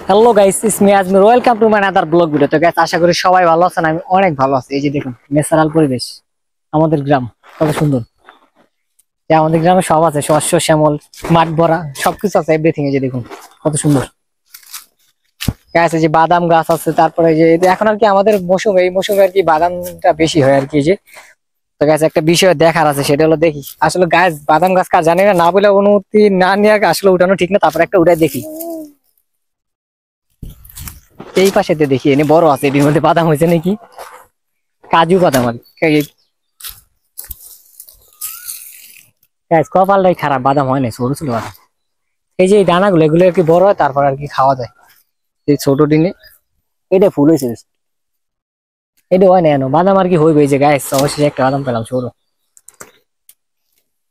Hello guys, it's me Azmi, welcome to my other blog video. তো guys, আশা করি সবাই ভালো আছেন। আমি অনেক ভালো আছি। এই যে দেখুন, ন্যাচারাল পরিবেশ, আমাদের গ্রাম কত সুন্দর। আমাদের গ্রামে সব আছে, শস্য শ্যামল, মাঠ ভরা, সবকিছু আছে, এভরিথিং। এই যে দেখুন কত সুন্দর গাছ। এই যে বাদাম গাছ আছে, তারপরে এই যে এখন আর কি আমাদের মৌসুম, এই মৌসুমে আর কি বাদামটা বেশি হয় আর কি। এই যে তো গাছ একটা বিষয় দেখার আছে, সেটা হলো দেখি আসলে গাছ, বাদাম গাছ কার জানি না, না বলে অনুমতি না নিয়ে আসলে উঠানো ঠিক না। তারপরে একটা উঠাই দেখি, এই পাশেতে দেখি এনে বড় আছে, এটির মধ্যে বাদাম হয়েছে নাকি, কাজু বাদাম আর কি। কপালটাই খারাপ, বাদাম হয় না, ছোট ছোট বাদাম। এই যে এই দানাগুলো, এগুলো আর কি বড় হয়, তারপর আর কি খাওয়া যায়। এই ছোট দিনে এটা ফুল হয়েছে, এটা হয় না এনো বাদাম আর কি হইবে। এই যে গাছ, অবশ্যই একটা বাদাম পেলাম ছোট।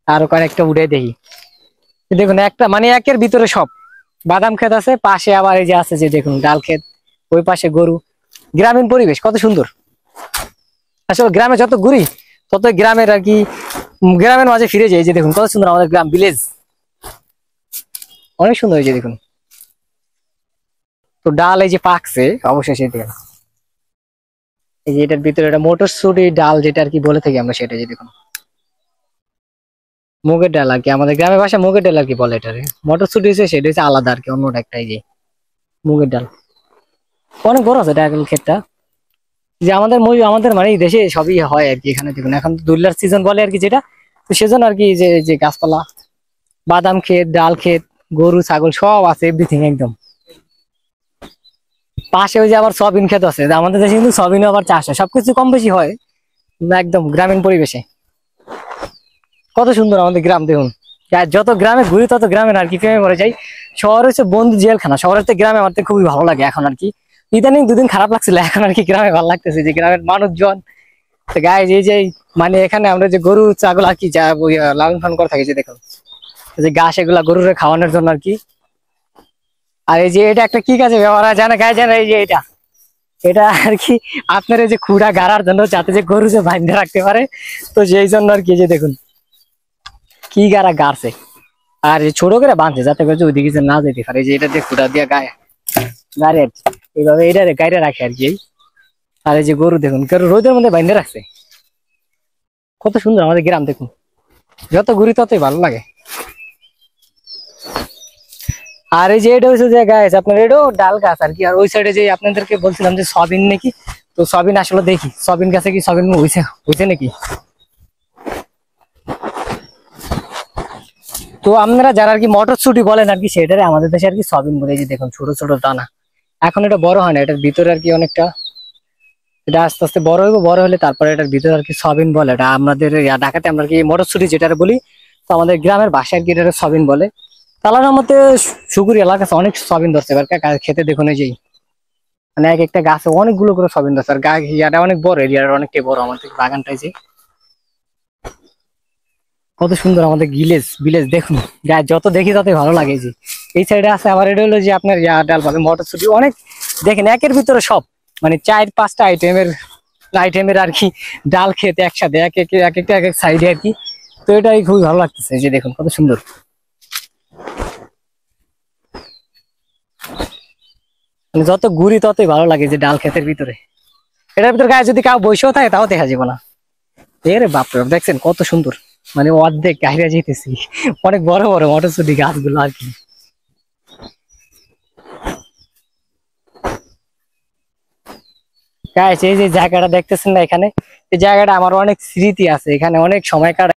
আরো কয়েকটা উঠে দেখি। দেখুন একটা মানে একের ভিতরে সব বাদাম ক্ষেত আছে, পাশে আবার এই যে আছে যে দেখুন ডাল ক্ষেত, ওই পাশে গরু। গ্রামীণ পরিবেশ কত সুন্দর। আসলে গ্রামে যত ঘুরি তত গ্রামের আর কি, গ্রামের মাঝে ফিরে যাই। এই যে দেখুন কত সুন্দর আমাদের গ্রাম, ভিলেজ অনেক সুন্দর। এই যে দেখুন, তো ডাল এই যে পাকছে অবশ্যই সেটা। এই যে এটার ভিতরে এটা মটরশুঁটি ডাল, যেটা আর কি বলে থাকি আমরা, সেটা যে দেখুন মুগের ডাল আর কি, আমাদের গ্রামের ভাষায় মুগের ডাল আর কি বলে এটারে। মটরশুঁটি হচ্ছে সেটা হচ্ছে আলাদা আর কি, অন্যটা একটা। এই যে মুগের ডাল অনেক বড় আছে ডাল ক্ষেতটা। যে আমাদের আমাদের মানে এই দেশে সবই হয় আর কি। এখানে দেখুন এখন তো দুল্লার সিজন বলে আর কি, যেটা তো সেজন্য আর কি যে যে গাছপালা, বাদাম ক্ষেত, ডাল ক্ষেত, গরু ছাগল সব আছে, এভরিথিং একদম। পাশে ওই যে আবার সয়াবিন ক্ষেত আছে। আমাদের দেশে কিন্তু সয়াবিনও আবার চাষ হয়, সবকিছু কম বেশি হয় না, একদম গ্রামীণ পরিবেশে। কত সুন্দর আমাদের গ্রাম দেখুন। যত গ্রামে ঘুরি তত গ্রামের আর কি প্রেমে পড়ে যাই। শহর হচ্ছে বন্ধু জেলখানা, শহরের থেকে গ্রামে আমার তো খুবই ভালো লাগে এখন আর কি। ইদানিং দুদিন খারাপ লাগছিল, এখন আর কি গ্রামে ভালো লাগতেছে, যে গ্রামের মানুষজন। তো গায়ে এই যে মানে এখানে আমরা যে গরু ছাগল আর কি যা লালন পালন করে থাকি, যে দেখুন এই যে ঘাস, এগুলা গরুরে খাওয়ানোর জন্য আর কি। আর এই যে এটা একটা কি কাজে ব্যবহার হয় জানে গায়ে, জানে এই যে এটা, এটা আর কি আপনার এই যে খুঁড়া গাড়ার জন্য, যাতে যে গরু যে বাঁধতে রাখতে পারে। তো সেই জন্য আর কি, যে দেখুন কি গাড়া গাড়ছে, আর এই ছোট করে বাঁধছে যাতে করে যে ওইদিকে যে না যেতে পারে। এই যে এটা দিয়ে খুঁড়া দিয়ে গায়ে গাড়ে আর কি, এইভাবে এটা গাড়ি রাখে আর কি। আর এই যে গরু দেখুন, গরু রোদের মধ্যে বাঁধতে রাখছে। কত সুন্দর আমাদের গ্রাম দেখুন, যত ঘুরি ততই ভালো লাগে। আর এই যে এটা হচ্ছে যে গাছ, আপনার এটাও ডাল গাছ আর কি। আর ওই সাইডে যে আপনাদেরকে বলছিলাম যে সবিন নাকি, তো সবিন আসলে দেখি সবিন গাছে কি সবিন হয়েছে হয়েছে নাকি। তো আপনারা যারা আর কি মটরশুঁটি বলেন আর কি, সেটারে আমাদের দেশে আর কি সবিন বলে। এই যে দেখুন ছোট ছোট দানা, এখন এটা বড় হয় না, এটার ভিতরে আর কি অনেকটা, এটা আস্তে আস্তে বড় হইব, বড় হলে তারপরে এটার ভিতরে আর কি সবিন বলে। এটা আমাদের ঢাকাতে আমরা কি মটরশুঁটি যেটা বলি, তো আমাদের গ্রামের ভাষায় আর কি এটা সবিন বলে। তালার মধ্যে সুগুরি এলাকা অনেক সবিন ধরছে এবার খেতে দেখুন। এই যে মানে এক একটা গাছে অনেকগুলো করে সবিন ধরছে, আর ইয়াটা অনেক বড়, এরিয়াটা অনেকটাই বড় আমাদের বাগানটাই। যে কত সুন্দর আমাদের ভিলেজ, ভিলেজ দেখুন। যত দেখি ততই ভালো লাগে। যে এই সাইডে আছে আবার, এটা হলো যে আপনার ডাল পাবে মটরশুঁটি অনেক। দেখেন একের ভিতরে সব, মানে 4-5টা আইটেমের আইটেমের আর কি ডাল খেতে একসাথে, এক এক এক একটা এক এক সাইডে আর কি। তো এটাই খুবই ভালো লাগতেছে। যে দেখুন কত সুন্দর, মানে যত ঘুরি ততই ভালো লাগে। যে ডাল ক্ষেতের ভিতরে, এটার ভিতরে গায়ে যদি কাউ বসেও থাকে তাও দেখা যাবে না। এরে বাপরে বাপ, দেখছেন কত সুন্দর, মানে অর্ধেক গাইরা যেতেছি। অনেক বড় বড় মটরশুঁটি গাছগুলো আর কি। গাইস, এই যে জায়গাটা দেখতেছেন না এখানে, এই জায়গাটা আমার অনেক স্মৃতি আছে, এখানে অনেক সময় কাটাই।